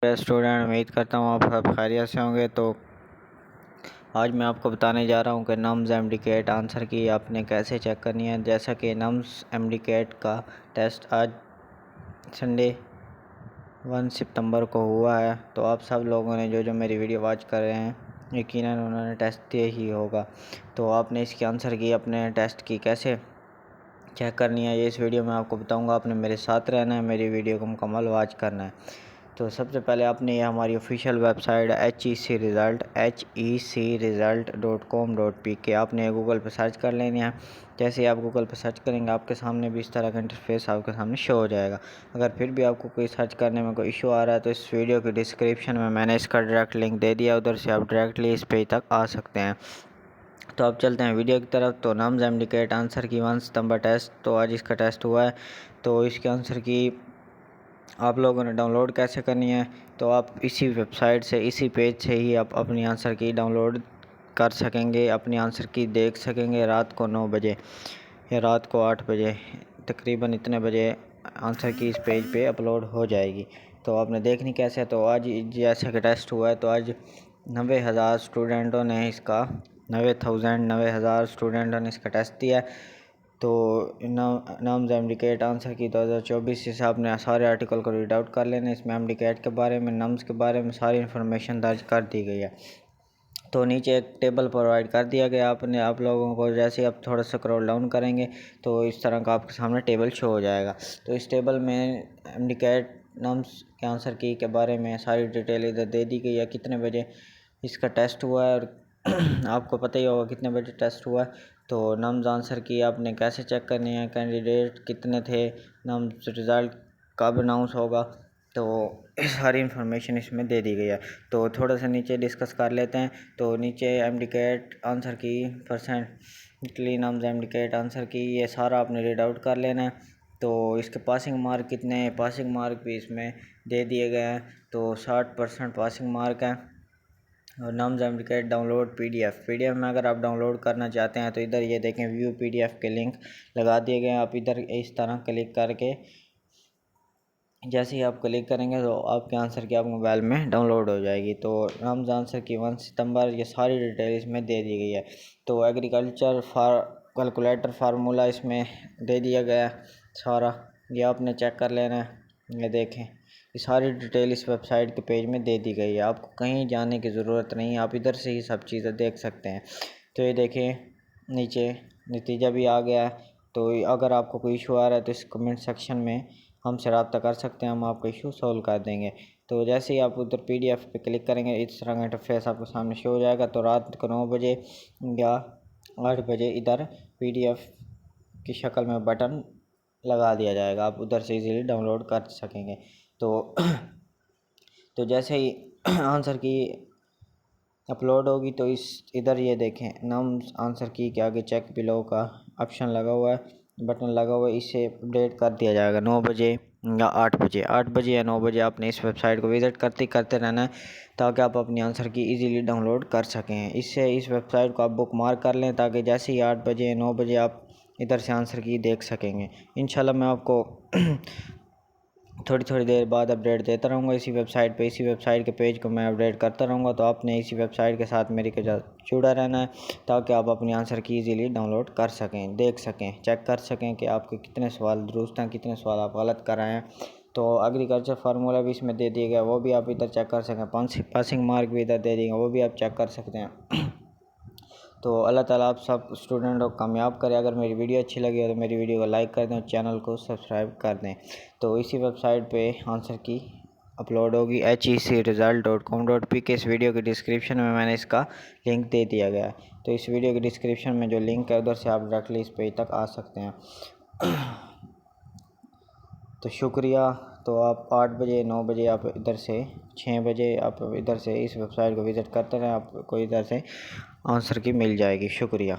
Student उम्मीद करता हूँ आप सब खैरियत से होंगे। तो आज मैं आपको बताने जा रहा हूँ कि नम्स एमडीकेट आंसर की आपने कैसे चेक करनी है। जैसा कि नम्स एमडीकेट का टेस्ट आज संडे 1 सितंबर को हुआ है, तो आप सब लोगों ने जो मेरी वीडियो वॉच कर रहे हैं यकीनन उन्होंने टेस्ट दिया ही होगा। तो आपने इसके आंसर की अपने टेस्ट की कैसे चेक करनी है, ये इस वीडियो में आपको बताऊंगा। आपने मेरे साथ रहना है, मेरी वीडियो को मुकम्मल वॉच करना है। तो सबसे पहले आपने ये हमारी ऑफिशियल वेबसाइट HECresult.com.pk आपने गूगल पर सर्च कर लेनी है। जैसे आप गूगल पर सर्च करेंगे आपके सामने भी इस तरह का इंटरफेस आपके सामने शो हो जाएगा। अगर फिर भी आपको कोई सर्च करने में कोई इशू आ रहा है तो इस वीडियो के डिस्क्रिप्शन में मैंने इसका डायरेक्ट लिंक दे दिया, उधर से आप डायरेक्टली इस पेज तक आ सकते हैं। तो अब चलते हैं वीडियो की तरफ। तो नम्स एमडीकेट आंसर की 1 सितंबर टेस्ट, तो आज इसका टेस्ट हुआ है। तो इसके आंसर की आप लोगों ने डाउनलोड कैसे करनी है, तो आप इसी वेबसाइट से इसी पेज से ही आप अपनी आंसर की डाउनलोड कर सकेंगे, अपनी आंसर की देख सकेंगे। रात को 9 बजे या रात को 8 बजे तकरीबन इतने बजे आंसर की इस पेज पे अपलोड हो जाएगी। तो आपने देखनी कैसे है। तो आज जैसे कि टेस्ट हुआ है तो आज 90,000 स्टूडेंटों ने इसका 90,000 स्टूडेंटों ने इसका टेस्ट दिया है। तो नम्स एमडीकेट आंसर की 2024 से आपने सारे आर्टिकल को रीड आउट कर लेना। इसमें एमडीकेट के बारे में, नम्स के बारे में सारी इन्फॉर्मेशन दर्ज कर दी गई है। तो नीचे एक टेबल प्रोवाइड कर दिया गया आपने आप लोगों को। जैसे आप थोड़ा सा स्क्रॉल डाउन करेंगे तो इस तरह का आपके सामने टेबल शो हो जाएगा। तो इस टेबल में एमडीकेट नम्स के आंसर की के बारे में सारी डिटेल इधर दे दी गई है, कितने बजे इसका टेस्ट हुआ है और आपको पता ही होगा कितने बजे टेस्ट हुआ है। तो नम्स आंसर की आपने कैसे चेक करनी है, कैंडिडेट कितने थे, नम्स रिज़ल्ट कब अनाउंस होगा, तो सारी इन्फॉर्मेशन इसमें दे दी गई है। तो थोड़ा सा नीचे डिस्कस कर लेते हैं। तो नीचे एमडीकेट आंसर की परसेंटली नम्स एमडीकेट आंसर की ये सारा आपने रीड आउट कर लेना है। तो इसके पासिंग मार्क कितने हैं, पासिंग मार्क भी इसमें दे दिए गए हैं। तो 60% पासिंग मार्क है। और नम्स एमडीकेट डाउनलोड पीडीएफ में अगर आप डाउनलोड करना चाहते हैं तो इधर ये देखें व्यू पीडीएफ के लिंक लगा दिए गए हैं। आप इधर इस तरह क्लिक करके जैसे ही आप क्लिक करेंगे तो आपके आंसर की आपके मोबाइल में डाउनलोड हो जाएगी। तो नम्स आंसर की 1 सितंबर ये सारी डिटेल इसमें दे दी गई है। तो एग्रीकल्चर कैलकुलेटर फार्मूला इसमें दे दिया गया है सारा, ये आपने चेक कर लेना है। ये देखें ये सारी डिटेल इस वेबसाइट के पेज में दे दी गई है, आपको कहीं जाने की ज़रूरत नहीं है, आप इधर से ही सब चीज़ें देख सकते हैं। तो ये देखें नीचे नतीजा भी आ गया है। तो अगर आपको कोई इशू आ रहा है तो इस कमेंट सेक्शन में हमसे रब्ता कर सकते हैं, हम आपका इशू सॉल्व कर देंगे। तो जैसे ही आप उधर पीडीएफ पे क्लिक करेंगे इस तरह का इंटरफेस आपके सामने शो हो जाएगा। तो रात को 9 बजे या 8 बजे इधर पीडीएफ की शक्ल में बटन लगा दिया जाएगा, आप उधर से इजीली डाउनलोड कर सकेंगे। तो जैसे ही आंसर की अपलोड होगी तो इस इधर ये देखें नम्स आंसर की के आगे चेक बिलो का ऑप्शन लगा हुआ है, बटन लगा हुआ है, इसे अपडेट कर दिया जाएगा 9 बजे या 8 बजे। 8 बजे या 9 बजे आपने इस वेबसाइट को विज़िट करते रहना है ताकि आप अपनी आंसर की इजीली डाउनलोड कर सकें। इससे इस वेबसाइट को आप बुक मार्क कर लें ताकि जैसे ही 8 बजे या 9 बजे आप इधर से आंसर की देख सकेंगे। इंशाल्लाह मैं आपको थोड़ी देर बाद अपडेट देता रहूँगा इसी वेबसाइट पे, इसी वेबसाइट के पेज को मैं अपडेट करता रहूँगा। तो आपने इसी वेबसाइट के साथ मेरे के साथ जुड़ा रहना है ताकि आप अपनी आंसर की इजीली डाउनलोड कर सकें, देख सकें, चेक कर सकें कि आपके कितने सवाल दुरुस्त हैं, कितने सवाल आप गलत कर रहे हैं। तो एग्रीकल्चर फार्मूला भी इसमें दे दिया गया, वो भी आप इधर चेक कर सकें। पासिंग मार्क भी इधर दे दिए, वो भी आप चेक कर सकते हैं। तो अल्लाह ताला आप सब स्टूडेंट को कामयाब करें। अगर मेरी वीडियो अच्छी लगी हो तो मेरी वीडियो को लाइक कर दें और चैनल को सब्सक्राइब कर दें। तो इसी वेबसाइट पे आंसर की अपलोड होगी HECresult.com.pk। इस वीडियो के डिस्क्रिप्शन में मैंने इसका लिंक दे दिया गया है। तो इस वीडियो के डिस्क्रिप्शन में जो लिंक है उधर से आप डायरेक्टली इस पेज तक आ सकते हैं। तो शुक्रिया। तो आप 8 बजे 9 बजे आप इधर से 6 बजे आप इधर से इस वेबसाइट को विज़िट करते रहें, आपको इधर से आंसर की मिल जाएगी। शुक्रिया।